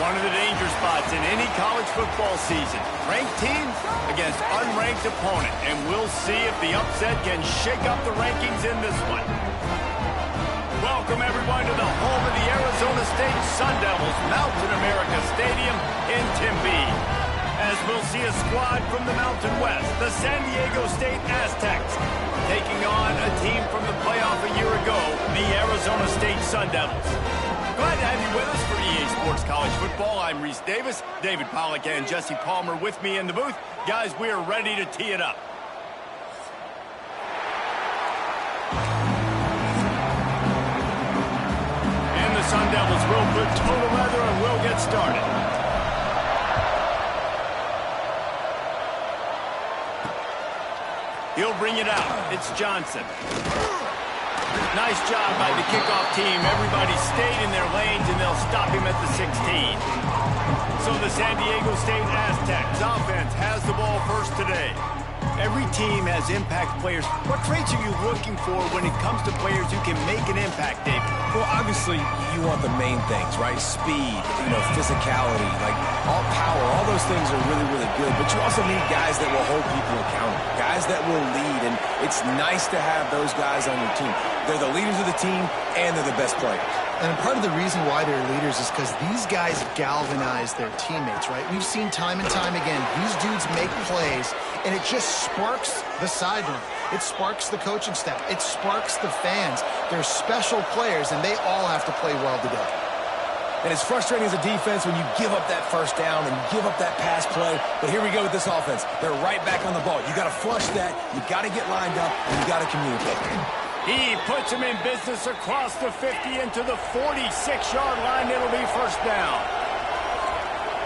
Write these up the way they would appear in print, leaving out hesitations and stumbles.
One of the danger spots in any college football season. Ranked team against unranked opponent. And we'll see if the upset can shake up the rankings in this one. Welcome, everyone, to the home of the Arizona State Sun Devils, Mountain America Stadium in Tempe. As we'll see a squad from the Mountain West, the San Diego State Aztecs, taking on a team from the playoff a year ago, the Arizona State Sun Devils. Glad to have you with us for EA Sports College Football. I'm Reese Davis, David Pollack and Jesse Palmer with me in the booth. Guys, we are ready to tee it up. And the Sun Devils will put total leather and we'll get started. He'll bring it out. It's Johnson. Nice job by the kickoff team. Everybody stayed in their lanes, and they'll stop him at the 16. So the San Diego State Aztecs offense has the ball first today. Every team has impact players. What traits are you looking for when it comes to players who can make an impact, David? Well, obviously, you want the main things, right? Speed, physicality, like all power. All those things are really, really good. But you also need guys that will hold people accountable, guys that will lead. And it's nice to have those guys on your team. They're the leaders of the team, and they're the best players. And part of the reason why they're leaders is because these guys galvanize their teammates, right? We've seen time and time again, these dudes make plays, and it just sparks the sideline. It sparks the coaching staff. It sparks the fans. They're special players, and they all have to play well today. And it's frustrating as a defense when you give up that first down and give up that pass play. But here we go with this offense. They're right back on the ball. You got to flush that. You got to get lined up, and you got to communicate. He puts him in business across the 50 into the 46-yard line. It'll be first down.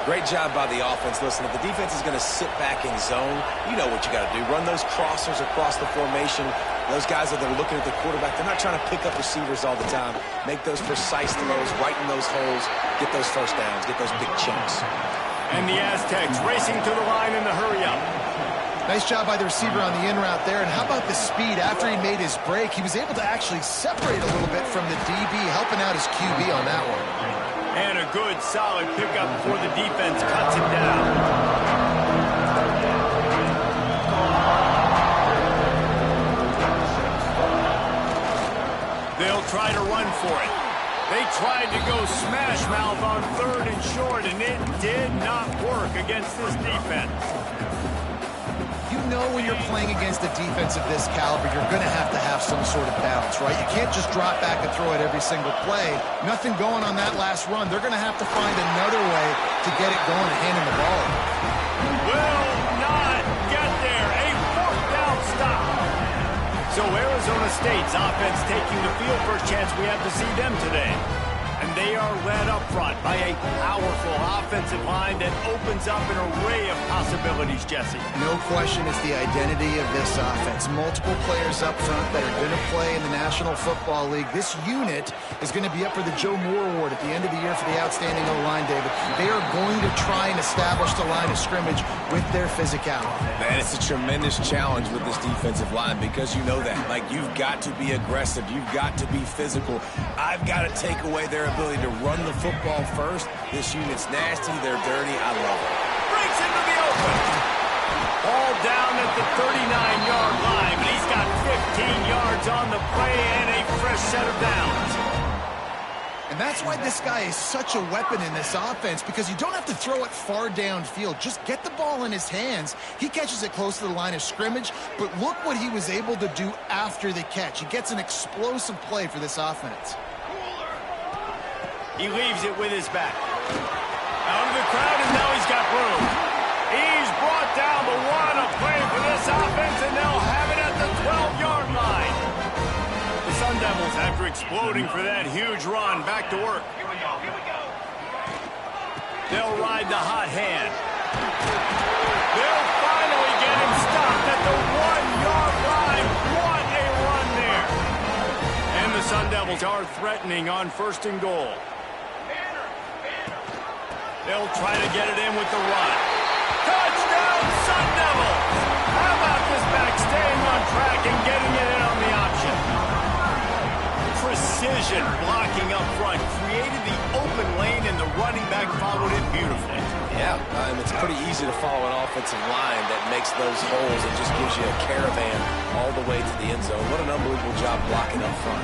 Great job by the offense. Listen, if the defense is going to sit back in zone, you know what you got to do. Run those crossers across the formation. Those guys that are looking at the quarterback, they're not trying to pick up receivers all the time. Make those precise throws, right in those holes, get those first downs, get those big chunks. And the Aztecs racing to the line in the hurry-up. Nice job by the receiver on the in route there. And how about the speed? After he made his break, he was able to actually separate a little bit from the DB, helping out his QB on that one. And a good, solid pickup before the defense cuts him down. They'll try to run for it. They tried to go smash mouth on 3rd and short, and it did not work against this defense. You know when you're playing against a defense of this caliber, you're going to have some sort of balance, right? You can't just drop back and throw it every single play. Nothing going on that last run. They're going to have to find another way to get it going and hand him the ball. Will not get there. A 4th down stop. So Arizona State's offense taking the field. First chance we have to see them today. And they are led up front by a powerful offensive line that opens up an array of possibilities, Jesse. No question it's the identity of this offense. Multiple players up front that are going to play in the National Football League. This unit is going to be up for the Joe Moore Award at the end of the year for the outstanding O-line, David. They are going to try and establish the line of scrimmage with their physicality. Man, it's a tremendous challenge with this defensive line because you know that. Like, you've got to be aggressive. You've got to be physical. I've got to take away their ability to run the football first. This unit's nasty. They're dirty. I love it. Breaks into the open. Ball down at the 39-yard line, but he's got 15 yards on the play and a fresh set of downs. And that's why this guy is such a weapon in this offense, because you don't have to throw it far downfield. Just get the ball in his hands. He catches it close to the line of scrimmage, but look what he was able to do after the catch. He gets an explosive play for this offense. He leaves it with his back. Out of the crowd, and now he's got room. He's brought down, but what a play for this offense, and they'll have it at the 12-yard line. The Sun Devils, after exploding for that huge run, back to work. Here we go. They'll ride the hot hand. They'll finally get him stopped at the 1-yard line. What a run there. And the Sun Devils are threatening on 1st and goal. They'll try to get it in with the run. Touchdown, Sun Devils! How about this back staying on track and getting it in on the option? Precision blocking up front created the open lane, and the running back followed And it's pretty easy to follow an offensive line that makes those holes and just gives you a caravan all the way to the end zone. What an unbelievable job blocking up front.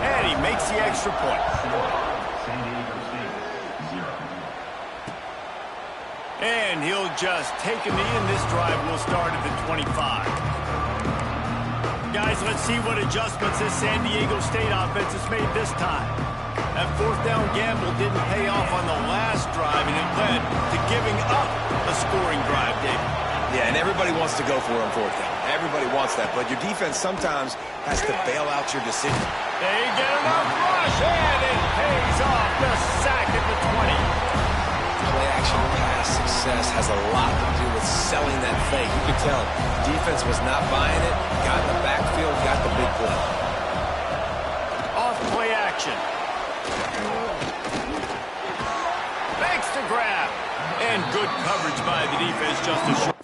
And he makes the extra point. And he'll just take a knee, and this drive will start at the 25. Guys, let's see what adjustments this San Diego State offense has made this time. That fourth down gamble didn't pay off on the last drive, and it led to giving up a scoring drive, David. Yeah, and everybody wants to go for it on fourth down. Everybody wants that, but your defense sometimes has to bail out your decision. They get enough rush, and it pays off. The sack at the 20. Play-action pass success has a lot to do with selling that fake. You could tell defense was not buying it, got in the backfield, got the big play. Off play action. Makes the grab. And good coverage by the defense just a short.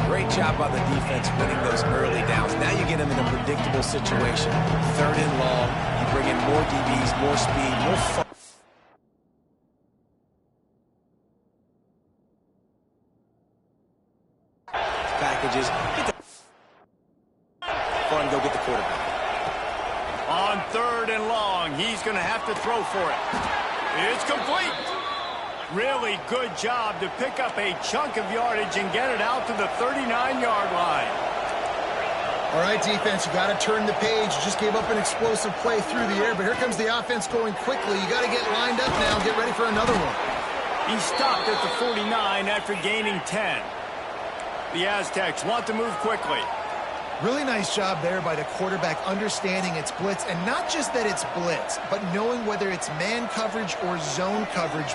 Great job by the defense winning those early downs. Now you get them in a predictable situation. Third and long, you bring in more DBs, more speed, more fun. Packages. Get the fun, go get the quarterback. On third and long, he's going to have to throw for it. It's complete. Really good job to pick up a chunk of yardage and get it out to the 39-yard line. All right, defense, you got to turn the page. You just gave up an explosive play through the air, but here comes the offense going quickly. You got to get lined up now and get ready for another one. He stopped at the 49 after gaining 10. The Aztecs want to move quickly. Really nice job there by the quarterback understanding it's blitz, and not just that it's blitz, but knowing whether it's man coverage or zone coverage.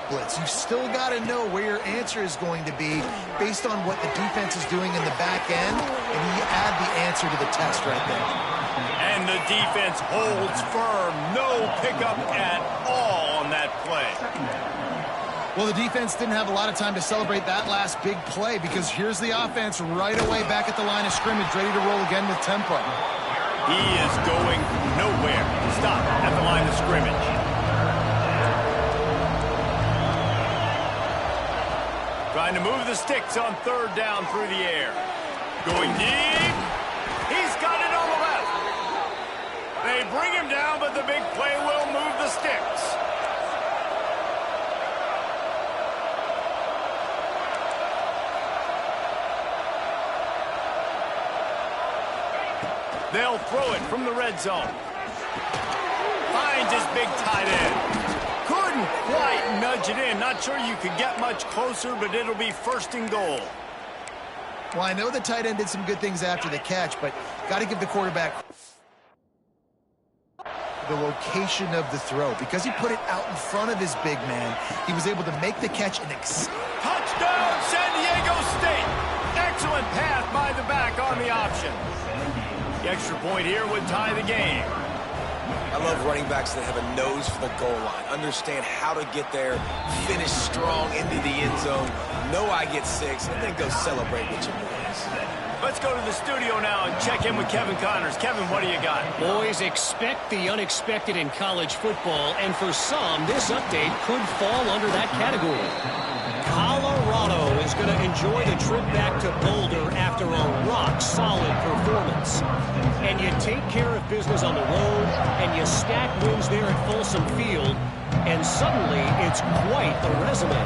Blitz. You still got to know where your answer is going to be based on what the defense is doing in the back end, and you add the answer to the test right there. And the defense holds firm. No pickup at all on that play. Well, the defense didn't have a lot of time to celebrate that last big play because here's the offense right away back at the line of scrimmage, ready to roll again with tempo. He is going nowhere. Stop at the line of scrimmage. Trying to move the sticks on third down through the air. Going deep. He's got it on the left. They bring him down, but the big play will move the sticks. They'll throw it from the red zone. Finds his big tight end. Couldn't quite nudge it in. Not sure you could get much closer, but it'll be first and goal. Well, I know the tight end did some good things after the catch, but got to give the quarterback the location of the throw. Because he put it out in front of his big man, he was able to make the catch and touchdown, San Diego State. Excellent pass by the back on the option. The extra point here would tie the game. I love running backs that have a nose for the goal line. Understand how to get there, finish strong into the end zone, know I get 6, and then go celebrate with your boys. Let's go to the studio now and check in with Kevin Connors. Kevin, what do you got? Boys, expect the unexpected in college football, and for some, this update could fall under that category. Colorado is going to enjoy the trip back to Boulder after a rock-solid performance. And you take care of business on the road, and you stack wins there at Folsom Field, and suddenly it's quite a resume.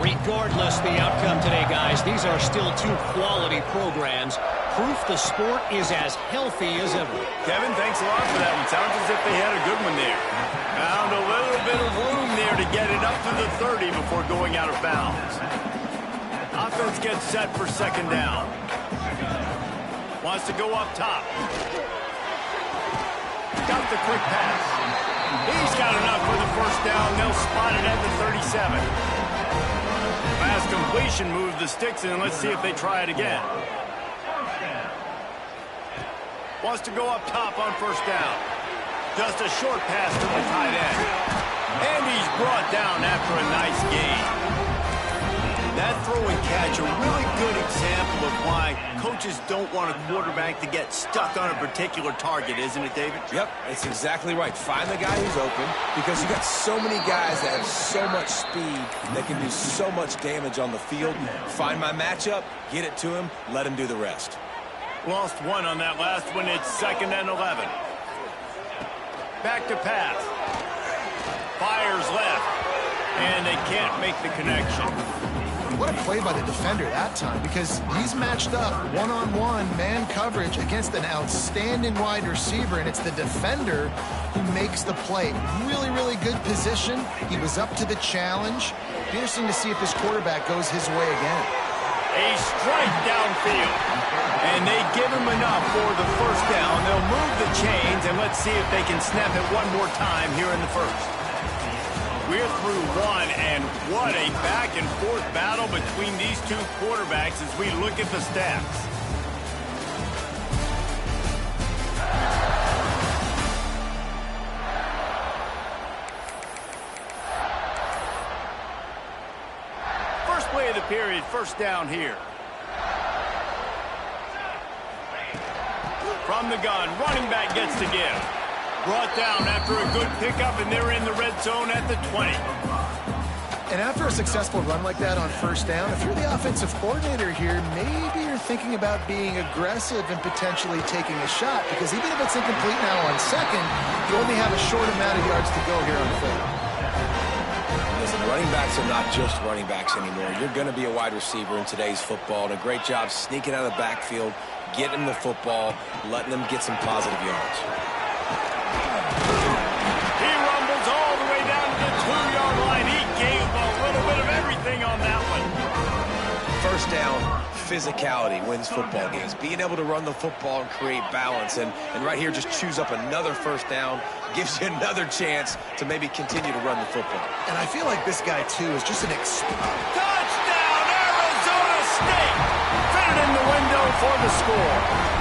Regardless the outcome today, guys, these are still two quality programs. Proof the sport is as healthy as ever. Kevin, thanks a lot for that one. Sounds as if they had a good one there. Found a little bit of room there to get it up to the 30 before going out of bounds. Offense gets set for second down. Wants to go up top. Got the quick pass. He's got enough for the first down. They'll spot it at the 37. Fast completion moved the sticks in. Let's see if they try it again. Wants to go up top on first down. Just a short pass to the tight end. And he's brought down after a nice gain. That throw throw and catch, a really good example of why coaches don't want a quarterback to get stuck on a particular target, isn't it, David? Yep, it's exactly right. Find the guy who's open, because you got so many guys that have so much speed that can do so much damage on the field. Find my matchup, get it to him, let him do the rest. Lost one on that last one. It's 2nd and 11. Back to pass. Fires left. And they can't make the connection. What a play by the defender that time, because he's matched up one-on-one man coverage against an outstanding wide receiver, and it's the defender who makes the play. Really, really good position. He was up to the challenge. Be interesting to see if this quarterback goes his way again. A strike downfield. And they give him enough for the first down. They'll move the chains, and let's see if they can snap it one more time here in the first. We're through one, and what a back-and-forth battle between these two quarterbacks as we look at the stats. First play of the period, first down here. From the gun, running back gets to give. Brought down after a good pickup, and they're in the red zone at the 20. And after a successful run like that on first down, if you're the offensive coordinator here, maybe you're thinking about being aggressive and potentially taking a shot, because even if it's incomplete now on second, you only have a short amount of yards to go here on third. Listen, running backs are not just running backs anymore. You're going to be a wide receiver in today's football, and a great job sneaking out of the backfield, getting them the football, letting them get some positive yards. He rumbles all the way down to the 2-yard line. He gave a little bit of everything on that one. First down, physicality wins football games. Being able to run the football and create balance. And right here, just choose up another first down, gives you another chance to maybe continue to run the football. And I feel like this guy, too, is just an Touchdown, Arizona State! Fitted in the window for the score.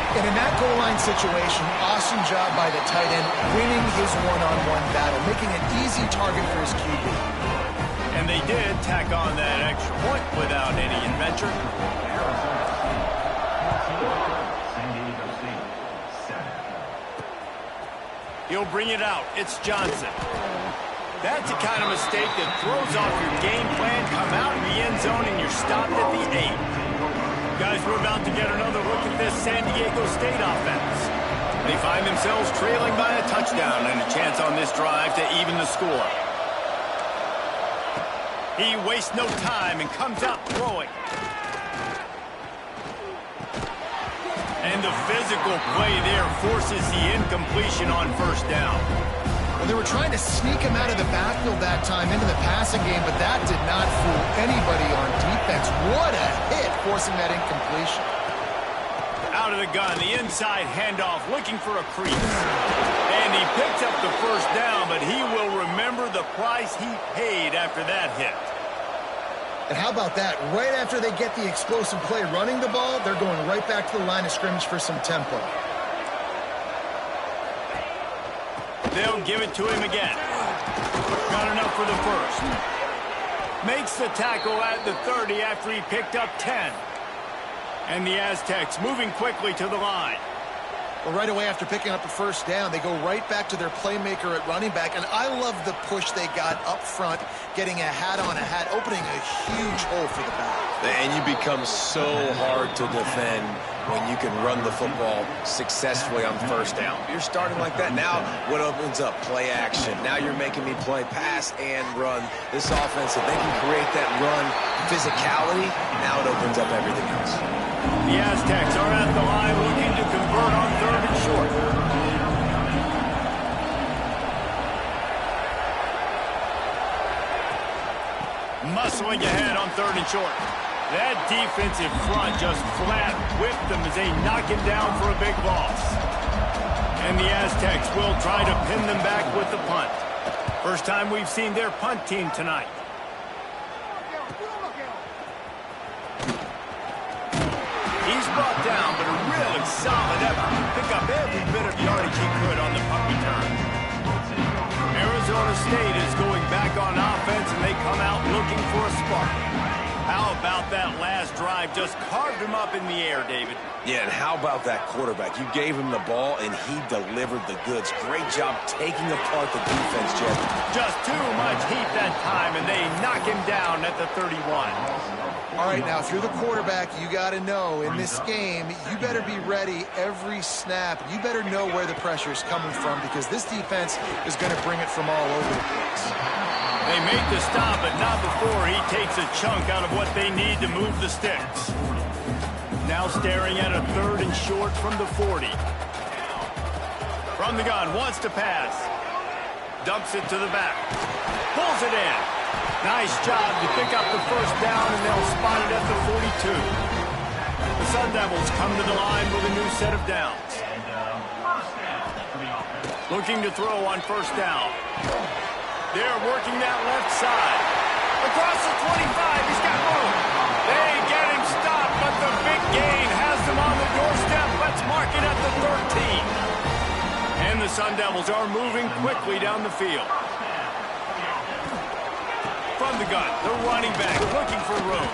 And in that goal line situation, awesome job by the tight end, winning his one-on-one battle, making an easy target for his QB. And they did tack on that extra point without any adventure. He'll bring it out. It's Johnson. That's the kind of mistake that throws off your game plan. Come out in the end zone and you're stopped at the 8. Guys, we're about to get another look at this San Diego State offense. They find themselves trailing by a touchdown and a chance on this drive to even the score. He wastes no time and comes out throwing. And the physical play there forces the incompletion on first down. Well, they were trying to sneak him out of the backfield that time into the passing game, but that did not fool anybody on defense. What a hit, forcing that incompletion. Out of the gun, the inside handoff, looking for a crease. And he picks up the first down, but he will remember the price he paid after that hit. And how about that? Right after they get the explosive play running the ball, they're going right back to the line of scrimmage for some tempo. They'll give it to him again. Got enough for the first. Makes the tackle at the 30 after he picked up 10. And the Aztecs moving quickly to the line. Well, right away after picking up the first down, they go right back to their playmaker at running back. And I love the push they got up front, getting a hat on a hat, opening a huge hole for the back. And you become so hard to defend when you can run the football successfully on first down. You're starting like that. Now what opens up? Play action. Now you're making me play pass and run. This offense, if they can create that run physicality, now it opens up everything else. The Aztecs are at the line looking to convert on 3rd and short. Muscling ahead on 3rd and short. That defensive front just flat whipped them as they knock him down for a big loss. And the Aztecs will try to pin them back with the punt. First time we've seen their punt team tonight. He's brought down, but a really solid effort to pick up every bit of yardage he could on the punt return. Arizona State is going back on offense, and they come out looking for a spark. How about that last drive? Just carved him up in the air, David. Yeah, and how about that quarterback? You gave him the ball, and he delivered the goods. Great job taking apart the defense, Jeff. Just too much heat that time, and they knock him down at the 31. All right, now, if you're the quarterback, you got to know, in this game, you better be ready every snap. You better know where the pressure is coming from because this defense is going to bring it from all over the place. They make the stop, but not before he takes a chunk out of what they need to move the sticks. Now staring at a 3rd and short from the 40. From the gun, wants to pass. Dumps it to the back. Pulls it in. Nice job to pick up the first down, and they'll spot it at the 42. The Sun Devils come to the line with a new set of downs. Looking to throw on first down. They're working that left side. Across the 25, he's got room. They get him stopped, but the big gain has them on the doorstep. Let's mark it at the 13. And the Sun Devils are moving quickly down the field. From the gun, the running back looking for room.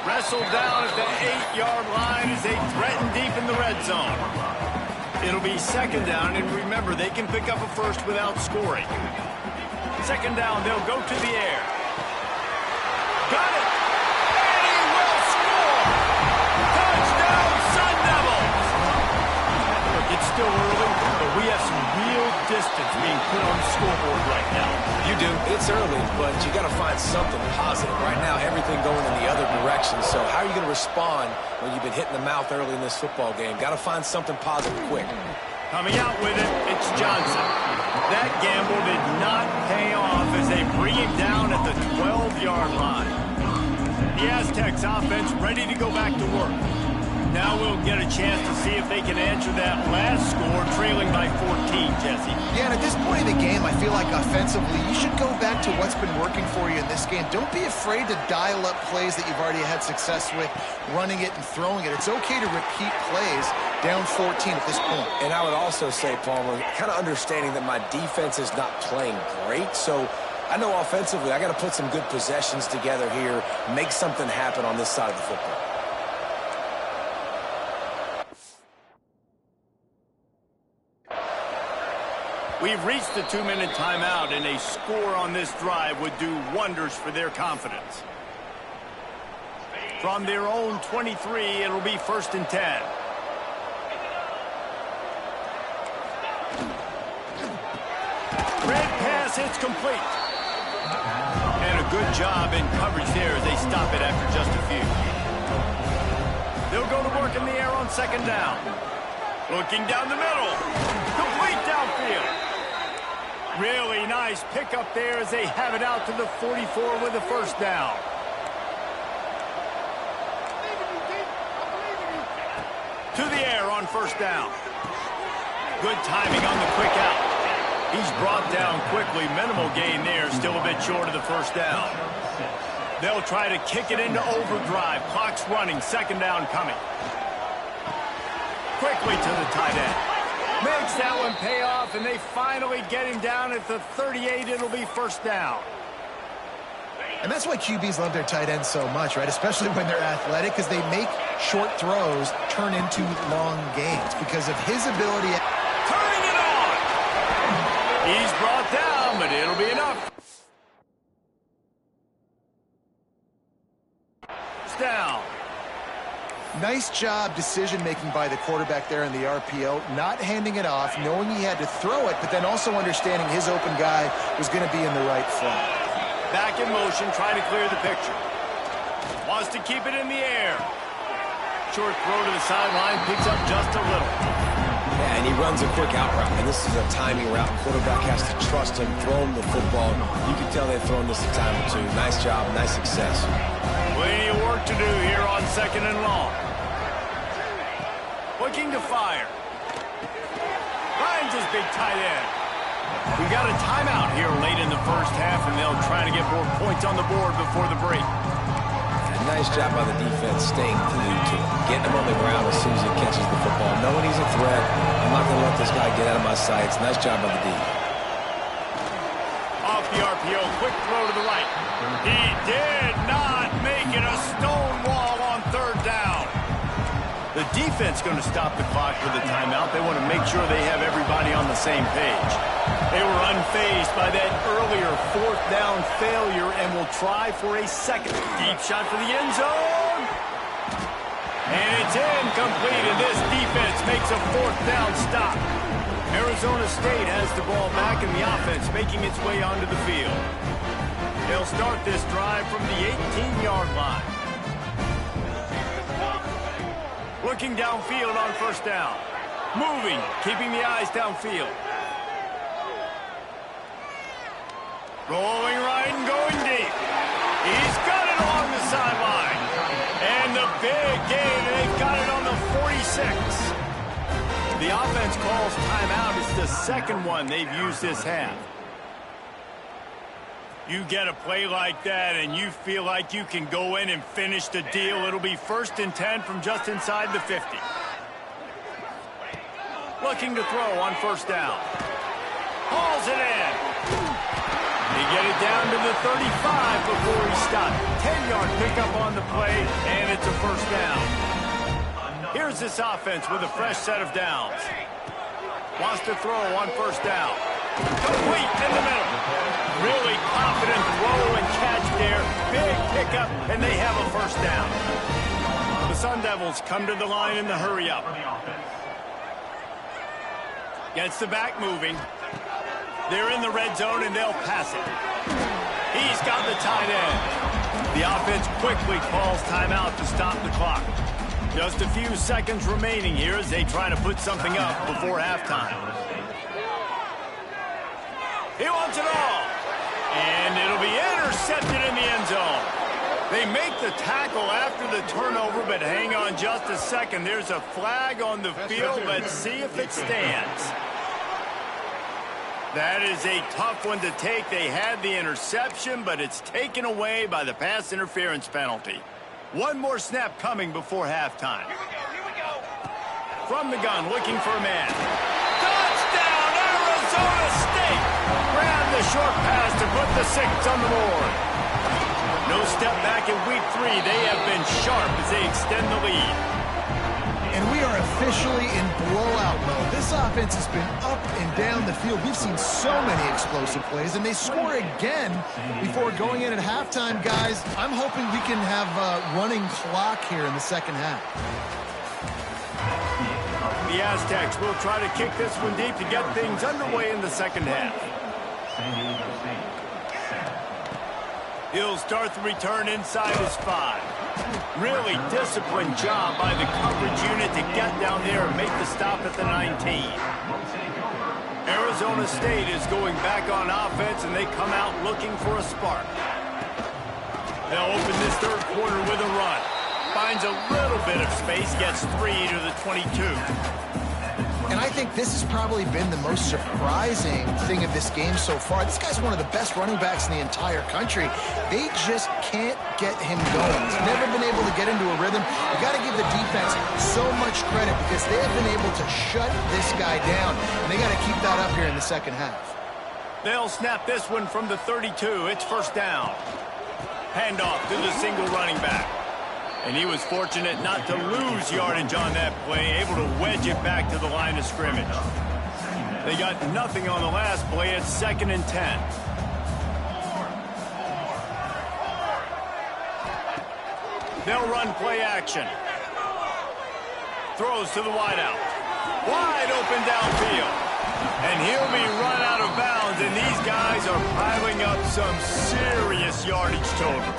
Wrestled down at the 8-yard line as they threaten deep in the red zone. It'll be second down, and remember, they can pick up a first without scoring. Second down, they'll go to the air. Got it! And he will score! Touchdown, Sun Devils! Look, it's still early, but we have some real distance being put on the scoreboard right now. You do. It's early, but you got to find something positive. Right now, everything going in the other direction. So how are you going to respond when you've been hit in the mouth early in this football game? Got to find something positive quick. Coming out with it, it's Johnson. That gamble did not pay off as they bring him down at the 12-yard line. The Aztecs offense ready to go back to work. Now we'll get a chance to see if they can answer that last score, trailing by 14, Jesse. Yeah, and at this point in the game, I feel like offensively, you should go back to what's been working for you in this game. Don't be afraid to dial up plays that you've already had success with, running it and throwing it. It's okay to repeat plays down 14 at this point. And I would also say, Palmer, kind of understanding that my defense is not playing great, so I know offensively I got to put some good possessions together here, make something happen on this side of the football. We've reached the 2-minute timeout, and a score on this drive would do wonders for their confidence. From their own 23, it'll be 1st and 10. Red pass, it's complete. And a good job in coverage there as they stop it after just a few. They'll go to work in the air on second down. Looking down the middle. Complete downfield. Really nice pickup there as they have it out to the 44 with a first down. To the air on first down. Good timing on the quick out. He's brought down quickly. Minimal gain there. Still a bit short of the first down. They'll try to kick it into overdrive. Clock's running. Second down coming. Quickly to the tight end. Makes that one pay off, and they finally get him down at the 38. It'll be first down. And that's why QBs love their tight ends so much, right? Especially when they're athletic, because they make short throws turn into long gains because of his ability. Turning it on. He's brought down, but it'll be enough. It's down. Nice job decision-making by the quarterback there in the RPO, not handing it off, knowing he had to throw it, but then also understanding his open guy was going to be in the right front. Back in motion, trying to clear the picture. Wants to keep it in the air. Short throw to the sideline, picks up just a little. Yeah, and he runs a quick out route, and this is a timing route. Quarterback has to trust him, throw him the football. You can tell they've thrown this a time or two. Nice job, nice success. Plenty of work to do here on second and long. Looking to fire. Finds his big tight end. We got a timeout here late in the first half, and they'll try to get more points on the board before the break. Nice job by the defense staying glued to him. Getting him on the ground as soon as he catches the football. Knowing he's a threat, I'm not going to let this guy get out of my sights. Nice job by the D. Off the RPO, quick throw to the right. He did not make it a stone wall on third down. The defense going to stop the clock with a timeout. They want to make sure they have everybody on the same page. They were unfazed by that earlier fourth down failure and will try for a second. Deep shot for the end zone. And it's incomplete, and this defense makes a fourth down stop. Arizona State has the ball back, and the offense making its way onto the field. They'll start this drive from the 18-yard line. Looking downfield on first down. Moving, keeping the eyes downfield. Rolling right and going deep. He's got it along the sideline. And the big gain, they've got it on the 46. The offense calls timeout. It's the second one they've used this half. You get a play like that and you feel like you can go in and finish the deal. It'll be 1st and 10 from just inside the 50. Looking to throw on first down. Hauls it in. They get it down to the 35 before he stopped. 10-yard pickup on the play, and it's a first down. Here's this offense with a fresh set of downs. Wants to throw on first down. Complete in the middle. Really confident throw and catch there. Big pickup, and they have a first down. The Sun Devils come to the line in the hurry-up. Gets the back moving. They're in the red zone, and they'll pass it. He's got the tight end. The offense quickly calls timeout to stop the clock. Just a few seconds remaining here as they try to put something up before halftime. He wants it all. And it'll be intercepted in the end zone. They make the tackle after the turnover, but hang on just a second. There's a flag on the field. Let's see if it stands. That is a tough one to take. They had the interception, but it's taken away by the pass interference penalty. One more snap coming before halftime. Here we go. From the gun, looking for a man. Touchdown, Arizona State! Grab the short pass to put the 6 on the board. No step back in week 3. They have been sharp as they extend the lead. And we are officially in blowout mode. This offense has been up and down the field. We've seen so many explosive plays, and they score again before going in at halftime, guys. I'm hoping we can have a running clock here in the second half. The Aztecs will try to kick this one deep to get things underway in the second half. He'll start the return inside his 5. Really disciplined job by the coverage unit to get down there and make the stop at the 19. Arizona State is going back on offense, and they come out looking for a spark. They'll open this third quarter with a run. Finds a little bit of space, gets 3 to the 22. And I think this has probably been the most surprising thing of this game so far. This guy's one of the best running backs in the entire country. They just can't get him going. He's never been able to get into a rhythm. You got to give the defense so much credit because they have been able to shut this guy down. And they got to keep that up here in the second half. They'll snap this one from the 32. It's first down. Handoff to the single running back. And he was fortunate not to lose yardage on that play, able to wedge it back to the line of scrimmage. They got nothing on the last play. It's 2nd and 10. They'll run play action. Throws to the wideout. Wide open downfield. And he'll be run out of bounds, and these guys are piling up some serious yardage total.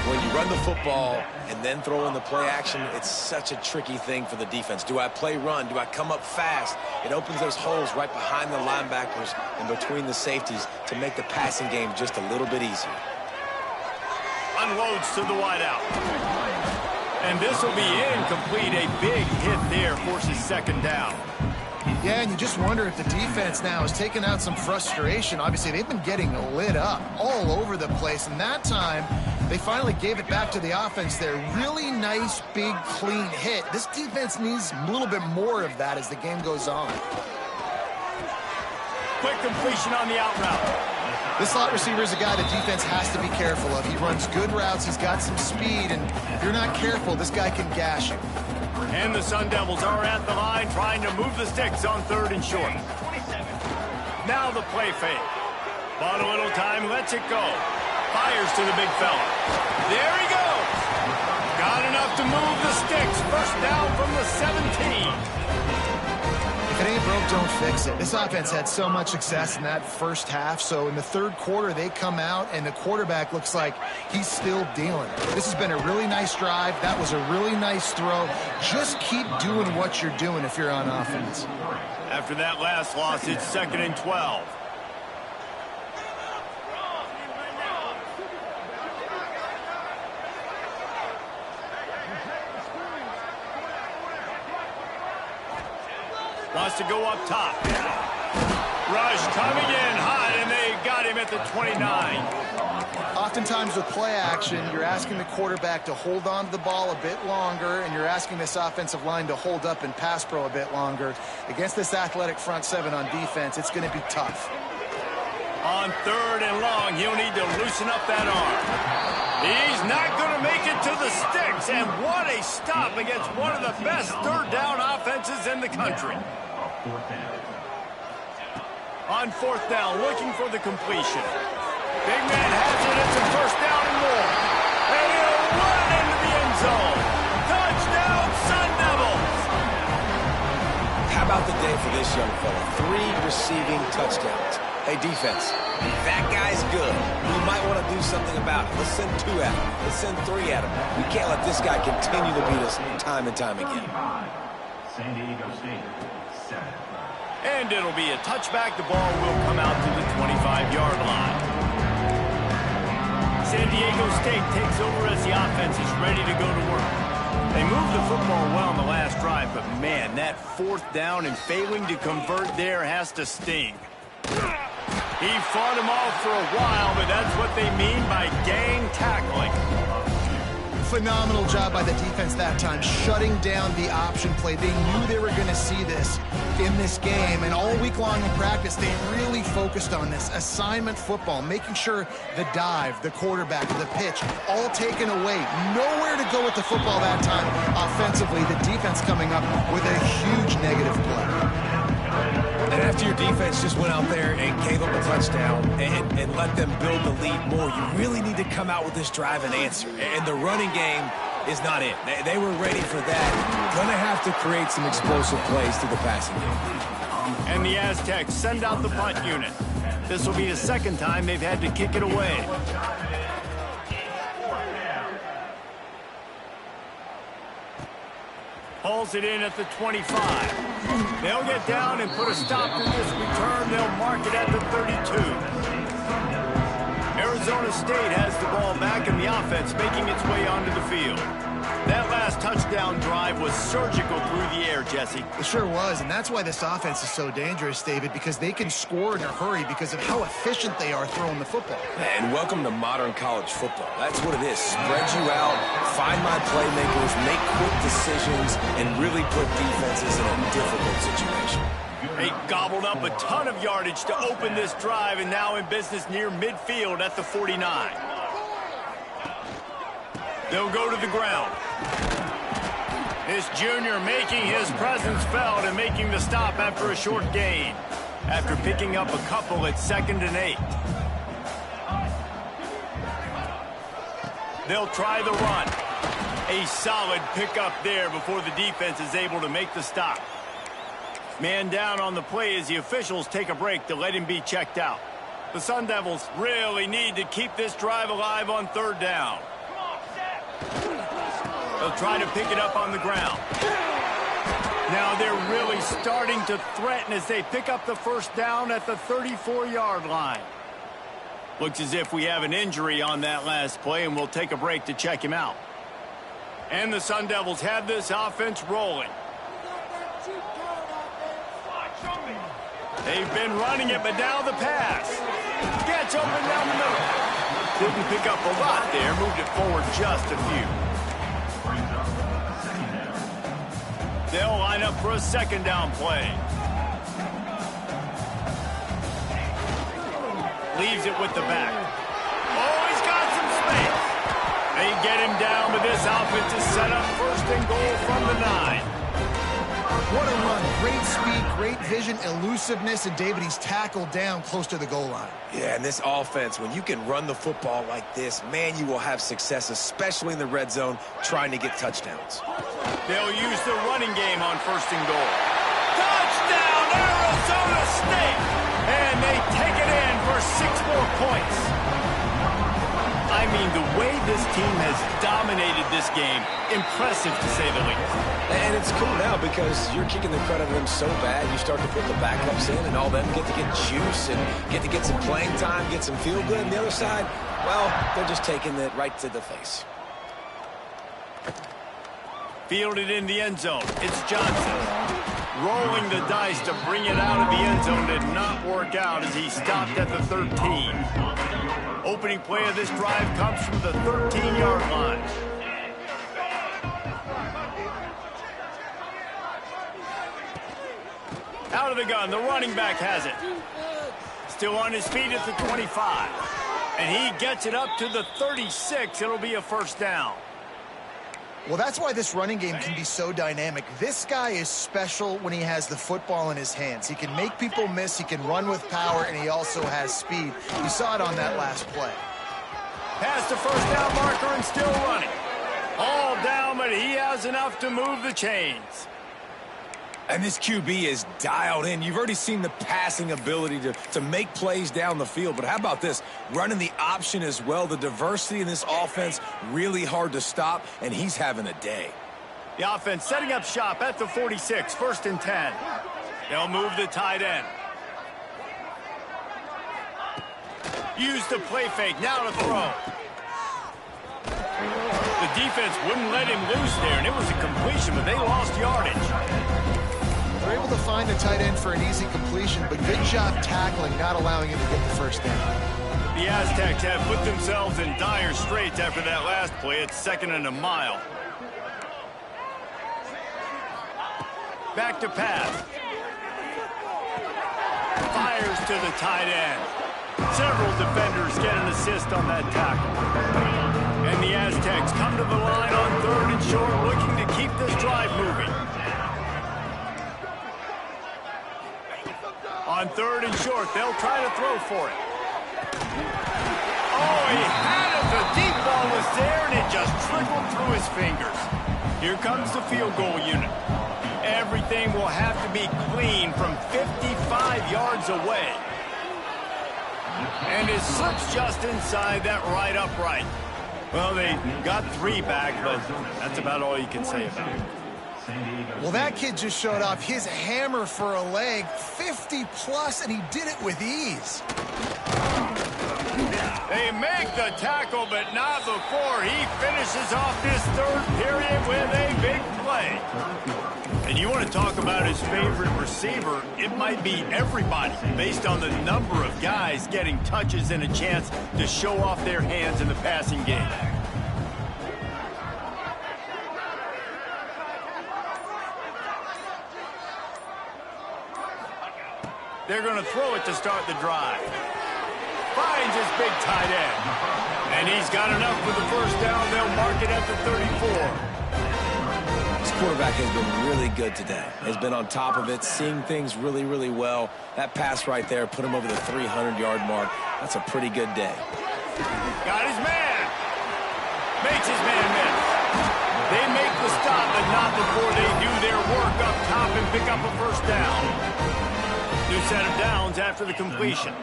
When you run the football and then throw in the play action, it's such a tricky thing for the defense. Do I play run? Do I come up fast? It opens those holes right behind the linebackers and between the safeties to make the passing game just a little bit easier. Unloads to the wideout. And this will be incomplete. A big hit there forces 2nd down. Yeah, and you just wonder if the defense now has taken out some frustration. Obviously, they've been getting lit up all over the place, and that time they finally gave it back to the offense there. Really nice, big, clean hit. This defense needs a little bit more of that as the game goes on. Quick completion on the out route. This slot receiver is a guy the defense has to be careful of. He runs good routes. He's got some speed, and if you're not careful, this guy can gash you. And the Sun Devils are at the line trying to move the sticks on 3rd and short. Now the play fake. Bought a little time, lets it go. Fires to the big fella. There he goes. Got enough to move the sticks. First down from the 17. If it ain't broke, don't fix it. This offense had so much success in that first half, so in the 3rd quarter, they come out, and the quarterback looks like he's still dealing. This has been a really nice drive. That was a really nice throw. Just keep doing what you're doing if you're on offense. After that last loss, it's 2nd and 12. Wants to go up top. Rush coming in hot, and they got him at the 29. Oftentimes with play action, you're asking the quarterback to hold on to the ball a bit longer, and you're asking this offensive line to hold up and pass pro a bit longer. Against this athletic front 7 on defense, it's going to be tough. On 3rd and long, he'll need to loosen up that arm. He's not going to make it to the sticks, and what a stop against one of the best 3rd down offenses in the country. On 4th down, looking for the completion. Big man has it. It's a 1st down and more. And he'll run into the end zone. Touchdown, Sun Devils. How about the day for this young fella? 3 receiving touchdowns. Hey, defense, that guy's good. We might want to do something about it. Let's send 2 at him. Let's send 3 at him. We can't let this guy continue to beat us time and time again. San Diego State, 7. And it'll be a touchback. The ball will come out to the 25-yard line. San Diego State takes over as the offense is ready to go to work. They moved the football well in the last drive, but man, that 4th down and failing to convert there has to sting. He fought him off for a while, but that's what they mean by gang tackling. Phenomenal job by the defense that time, shutting down the option play. They knew they were going to see this in this game, and all week long in practice, they really focused on this assignment football, making sure the dive, the quarterback, the pitch, all taken away. Nowhere to go with the football that time. Offensively, the defense coming up with a huge negative play. And after your defense just went out there and gave up a touchdown and let them build the lead more, you really need to come out with this drive and answer. And the running game is not it. They were ready for that. Going to have to create some explosive plays through the passing game. And the Aztecs send out the punt unit. This will be the 2nd time they've had to kick it away. Hauls it in at the 25. They'll get down and put a stop to this return. They'll mark it at the 32. Arizona State has the ball back in the offense, making its way onto the field. That last touchdown drive was surgical through the air, Jesse. It sure was, and that's why this offense is so dangerous, David, because they can score in a hurry because of how efficient they are throwing the football. And welcome to modern college football. That's what it is. Spread you out, find my playmakers, make quick decisions, and really put defenses in a difficult situation. They gobbled up a ton of yardage to open this drive, and now in business near midfield at the 49. They'll go to the ground. This junior making his presence felt and making the stop after a short gain. After picking up a couple at 2nd and 8. They'll try the run. A solid pickup there before the defense is able to make the stop. Man down on the play as the officials take a break to let him be checked out. The Sun Devils really need to keep this drive alive on 3rd down. They'll try to pick it up on the ground. Now they're really starting to threaten as they pick up the 1st down at the 34-yard line. Looks as if we have an injury on that last play, and we'll take a break to check him out. And the Sun Devils have this offense rolling. They've been running it, but now the pass. Gets open down the middle. Didn't pick up a lot there, moved it forward just a few. They'll line up for a 2nd down play. leaves it with the back. Oh, he's got some space. They get him down, but this offense is set up first and goal from the 9. What a run. Great speed, great vision, elusiveness, and David, he's tackled down close to the goal line. Yeah, and this offense, when you can run the football like this, man, you will have success, especially in the red zone, trying to get touchdowns. They'll use the running game on first and goal. Touchdown, Arizona State! And they take it in for 6 more points. I mean, the way this team has dominated this game, impressive to say the least. And it's cool now because you're kicking the crud out of them so bad, you start to put the backups in and all them get to get juice and get to get some playing time, get some feel good. And the other side, well, they're just taking it right to the face. Fielded in the end zone. It's Johnson. Rolling the dice to bring it out of the end zone did not work out as he stopped at the 13. Opening play of this drive comes from the 13-yard line. Out of the gun, the running back has it. Still on his feet at the 25. And he gets it up to the 36. It'll be a first down. Well, that's why this running game can be so dynamic. This guy is special when he has the football in his hands. He can make people miss, he can run with power, and he also has speed. You saw it on that last play. Past the first down marker and still running. All down, but he has enough to move the chains. And this QB is dialed in. You've already seen the passing ability to make plays down the field. But how about this? Running the option as well. The diversity in this offense, really hard to stop, and he's having a day. The offense setting up shop at the 46, first and 10. They'll move the tight end. Use the play fake, now to throw. The defense wouldn't let him loose there, and it was a completion, but they lost yardage. They're able to find the tight end for an easy completion, but good job tackling, not allowing him to get the first down. The Aztecs have put themselves in dire straits after that last play. It's 2nd and a mile. Back to pass. Fires to the tight end. Several defenders get an assist on that tackle. And the Aztecs come to the line on 3rd and short, looking to keep this drive moving. On 3rd and short, they'll try to throw for it. Oh, he had it. The deep ball was there, and it just trickled through his fingers. Here comes the field goal unit. Everything will have to be clean from 55 yards away. And it slips just inside that right upright. Well, they got 3 back, but that's about all you can say about it. Well, that kid just showed off his hammer for a leg, 50-plus, and he did it with ease. They make the tackle, but not before he finishes off this 3rd period with a big play. And you want to talk about his favorite receiver, it might be everybody, based on the number of guys getting touches and a chance to show off their hands in the passing game. They're going to throw it to start the drive. Finds his big tight end. And he's got enough for the first down. They'll mark it at the 34. This quarterback has been really good today. Has been on top of it, seeing things really, really well. That pass right there put him over the 300-yard mark. That's a pretty good day. Got his man. Makes his man miss. They make the stop, but not before they do their work up top and pick up a first down. New set of downs after the completion.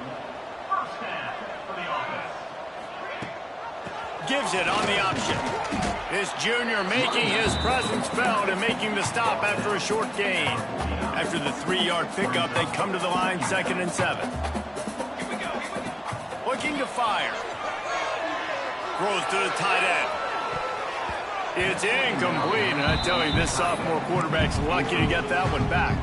Gives it on the option. This junior making his presence felt and making the stop after a short gain. After the 3-yard pickup, they come to the line 2nd and 7. Looking to fire. Throws to the tight end. It's incomplete, and I tell you, this sophomore quarterback's lucky to get that one back.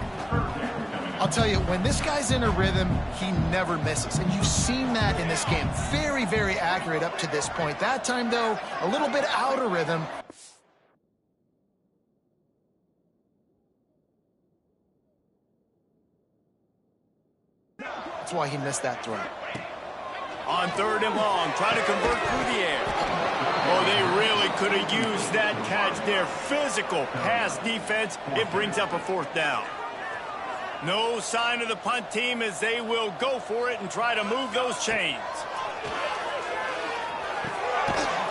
I'll tell you, when this guy's in a rhythm, he never misses. And you've seen that in this game. Very, very accurate up to this point. That time, though, a little bit out of rhythm. That's why he missed that throw. On 3rd and long, try to convert through the air. Oh, they really could have used that catch there. Physical pass defense. It brings up a 4th down. No sign of the punt team as they will go for it and try to move those chains.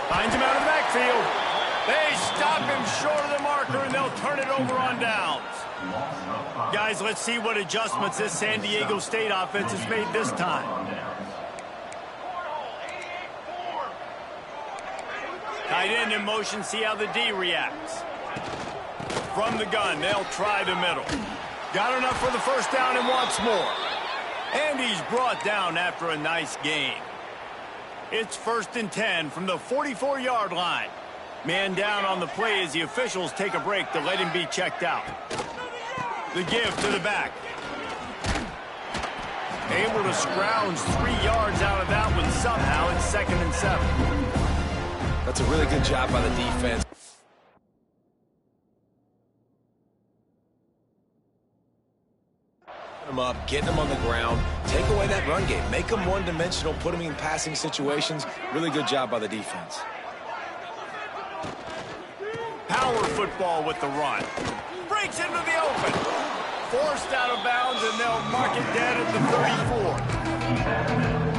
Finds him out of the backfield. They stop him short of the marker, and they'll turn it over on downs. Guys, let's see what adjustments this San Diego State offense has made this time. Tight end in motion, see how the D reacts. From the gun, they'll try the middle. Got enough for the 1st down and wants more. And he's brought down after a nice gain. It's 1st and 10 from the 44-yard line. Man down on the play as the officials take a break to let him be checked out. The give to the back. Able to scrounge 3 yards out of that one somehow. It's 2nd and 7. That's a really good job by the defense. Them up, getting them on the ground, take away that run game, make them one-dimensional, put them in passing situations. Really good job by the defense. Power football with the run. Breaks into the open. Forced out of bounds, and they'll mark it dead at the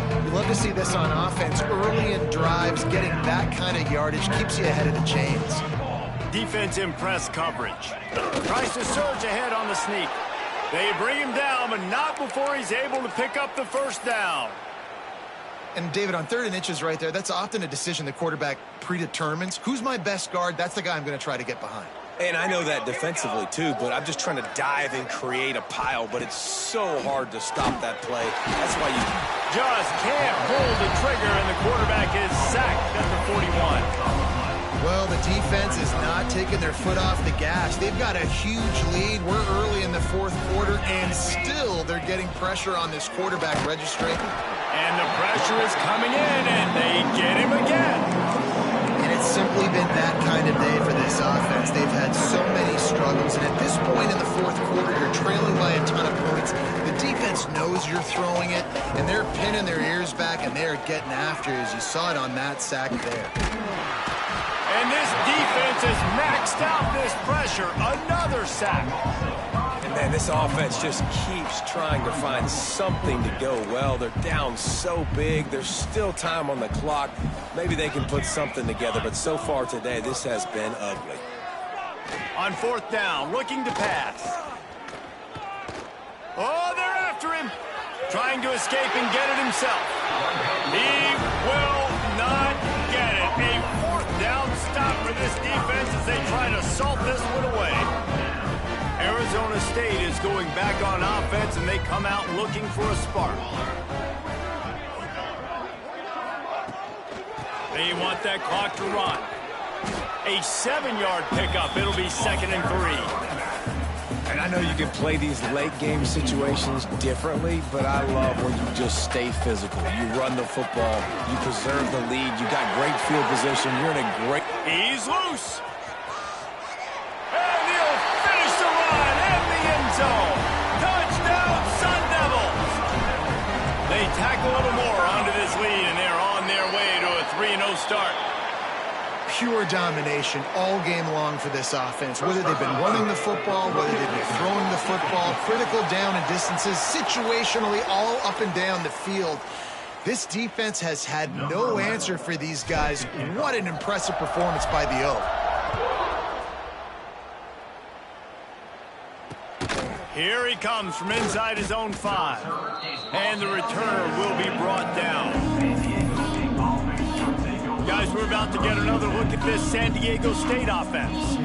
34. You love to see this on offense. Early in drives, getting that kind of yardage keeps you ahead of the chains. Defense in press coverage. Tries to surge ahead on the sneak. They bring him down, but not before he's able to pick up the 1st down. And, David, on 3rd and inches right there, that's often a decision the quarterback predetermines. Who's my best guard? That's the guy I'm going to try to get behind. And I know that defensively, too, but I'm just trying to dive and create a pile, but it's so hard to stop that play. That's why you just can't pull the trigger, and the quarterback is sacked at the 41. Well, the defense is not taking their foot off the gas. They've got a huge lead. We're early in the 4th quarter, and still they're getting pressure on this quarterback registry. And the pressure is coming in, and they get him again. And it's simply been that kind of day for this offense. They've had so many struggles, and at this point in the 4th quarter, you're trailing by a ton of points. The defense knows you're throwing it, and they're pinning their ears back, and they're getting after it, as you saw it on that sack there. And this defense has maxed out this pressure. Another sack. And man, this offense just keeps trying to find something to go well. They're down so big. There's still time on the clock. Maybe they can put something together, but so far today, this has been ugly. On 4th down, looking to pass. Oh, they're after him. Trying to escape and get it himself. He will not get it. A 4th down stop for this defense as they try to salt this one away. Arizona State is going back on offense, and they come out looking for a spark. They want that clock to run. A 7-yard pickup. It'll be 2nd and 3. And I know you can play these late-game situations differently, but I love when you just stay physical. You run the football. You preserve the lead. You got great field position. You're in a great... He's loose. And he'll finish the run in the end zone. Touchdown, Sun Devils. They tack a little more onto this lead, and they're on their way to a 3-0 start. Pure domination all game long for this offense. Whether they've been running the football, whether they've been throwing the football, critical down and distances, situationally all up and down the field. This defense has had no answer for these guys. What an impressive performance by the O. Here he comes from inside his own 5. And the returner will be brought down. Guys, we're about to get another look at this San Diego State offense.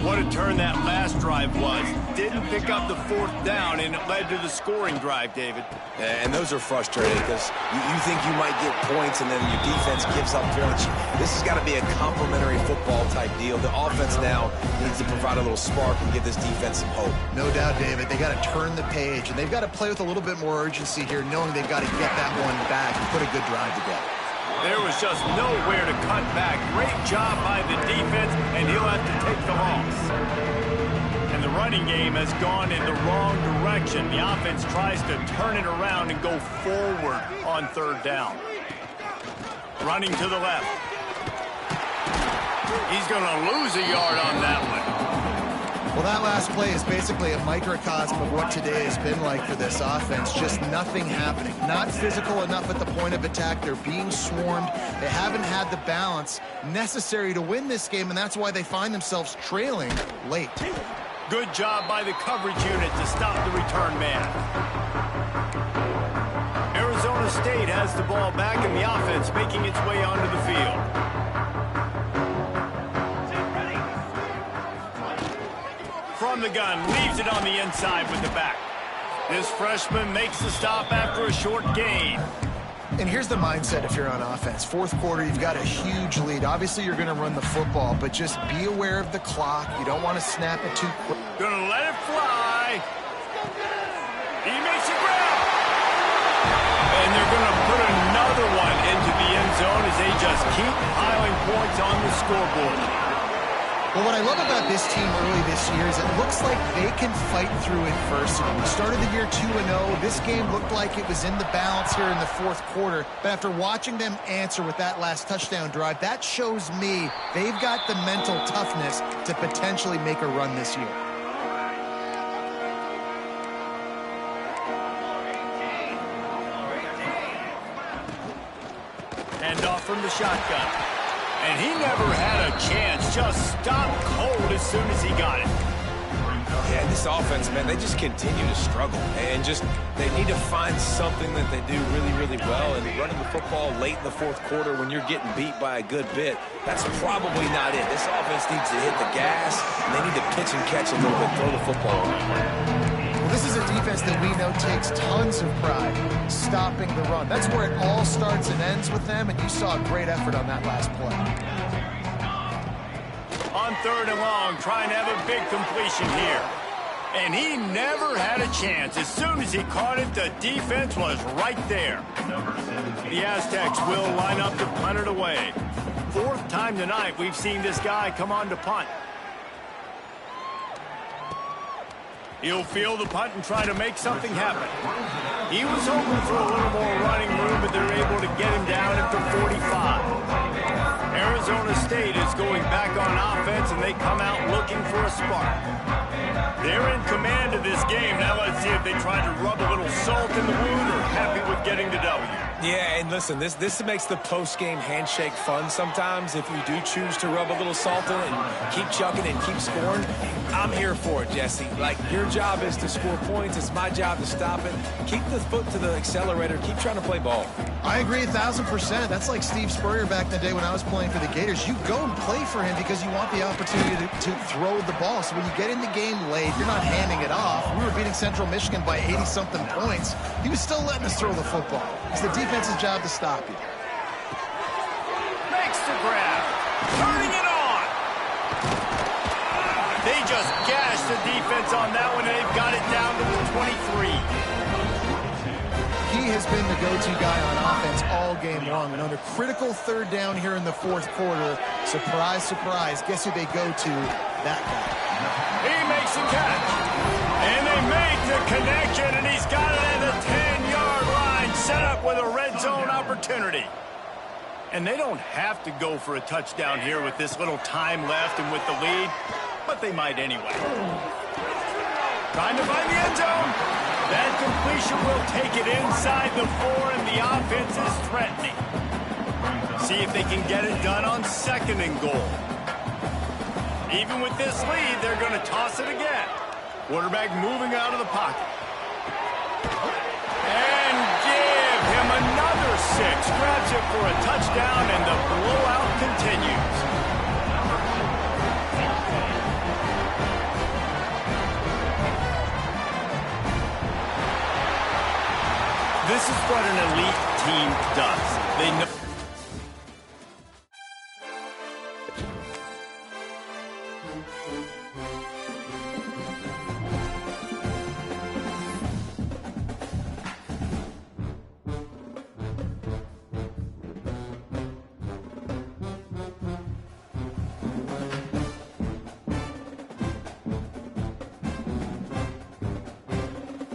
What a turn that last drive was. Didn't pick up the 4th down, and it led to the scoring drive, David. Yeah, and those are frustrating because you think you might get points, and then your defense gives up points. This has got to be a complementary football type deal. The offense now needs to provide a little spark and give this defense some hope. No doubt, David. They got to turn the page, and they've got to play with a little bit more urgency here, knowing they've got to get that one back and put a good drive together. There was just nowhere to cut back. Great job by the defense, and he'll have to take the loss. And the running game has gone in the wrong direction. The offense tries to turn it around and go forward on 3rd down. running to the left. He's going to lose a yard on that one. Well, that last play is basically a microcosm of what today has been like for this offense. Just nothing happening. Not physical enough at the point of attack. They're being swarmed. They haven't had the balance necessary to win this game, and that's why they find themselves trailing late. Good job by the coverage unit to stop the return man. Arizona State has the ball back, and the offense making its way onto the field. From the gun, leaves it on the inside with the back. This freshman makes the stop after a short gain. And here's the mindset if you're on offense. Fourth quarter, you've got a huge lead. Obviously, you're going to run the football, but just be aware of the clock. You don't want to snap it too quick. Gonna let it fly. He makes a grab. And they're going to put another one into the end zone as they just keep piling points on the scoreboard. Well, what I love about this team early this year is it looks like they can fight through adversity. We started the year 2-0. This game looked like it was in the balance here in the fourth quarter. But after watching them answer with that last touchdown drive, that shows me they've got the mental toughness to potentially make a run this year. Hand off from the shotgun. And he never had a chance. Just stopped cold as soon as he got it. Yeah, this offense, man, they just continue to struggle. And they need to find something that they do really, really well. And running the football late in the fourth quarter when you're getting beat by a good bit, that's probably not it. This offense needs to hit the gas, and they need to pitch and catch a little bit, throw the football around. Well, this is a defense that we know takes tons of pride stopping the run. That's where it all starts and ends with them, and you saw a great effort on that last play. On 3rd and long, trying to have a big completion here. And he never had a chance. As soon as he caught it, the defense was right there. The Aztecs will line up to punt it away. 4th time tonight we've seen this guy come on to punt. He'll field the punt and try to make something happen. He was hoping for a little more running room, but they're able to get him down at the 45. Arizona State is going back on offense, and they come out looking for a spark. They're in command of this game. Now let's see if they try to rub a little salt in the wound or happy with getting the W. Yeah, and listen, this makes the post-game handshake fun sometimes. If you do choose to rub a little salt in it and keep chucking and keep scoring, I'm here for it, Jesse. Like, your job is to score points. It's my job to stop it. Keep the foot to the accelerator. Keep trying to play ball. I agree 1,000%. That's like Steve Spurrier back in the day when I was playing for the Gators. You go and play for him because you want the opportunity to throw the ball. So when you get in the game late, you're not handing it off. We were beating Central Michigan by 80-something points. He was still letting us throw the football. It's the defense's job to stop you. Makes the grab. Turning it on. They just gashed the defense on that one, and they've got it down to the 23. He has been the go-to guy on offense all game long. And on a critical 3rd down here in the fourth quarter, surprise, surprise, guess who they go to? That guy. He makes the catch. And they make the connection, and he's got it at the 10-yard line, set up with a red zone opportunity. And they don't have to go for a touchdown here with this little time left and with the lead, but they might anyway. Trying to find the end zone. That completion will take it inside the 4, and the offense is threatening. See if they can get it done on 2nd and goal. Even with this lead, they're going to toss it again. Quarterback moving out of the pocket. And give him another 6. Grabs it for a touchdown, and the blowout continues. This is what an elite team does. They know.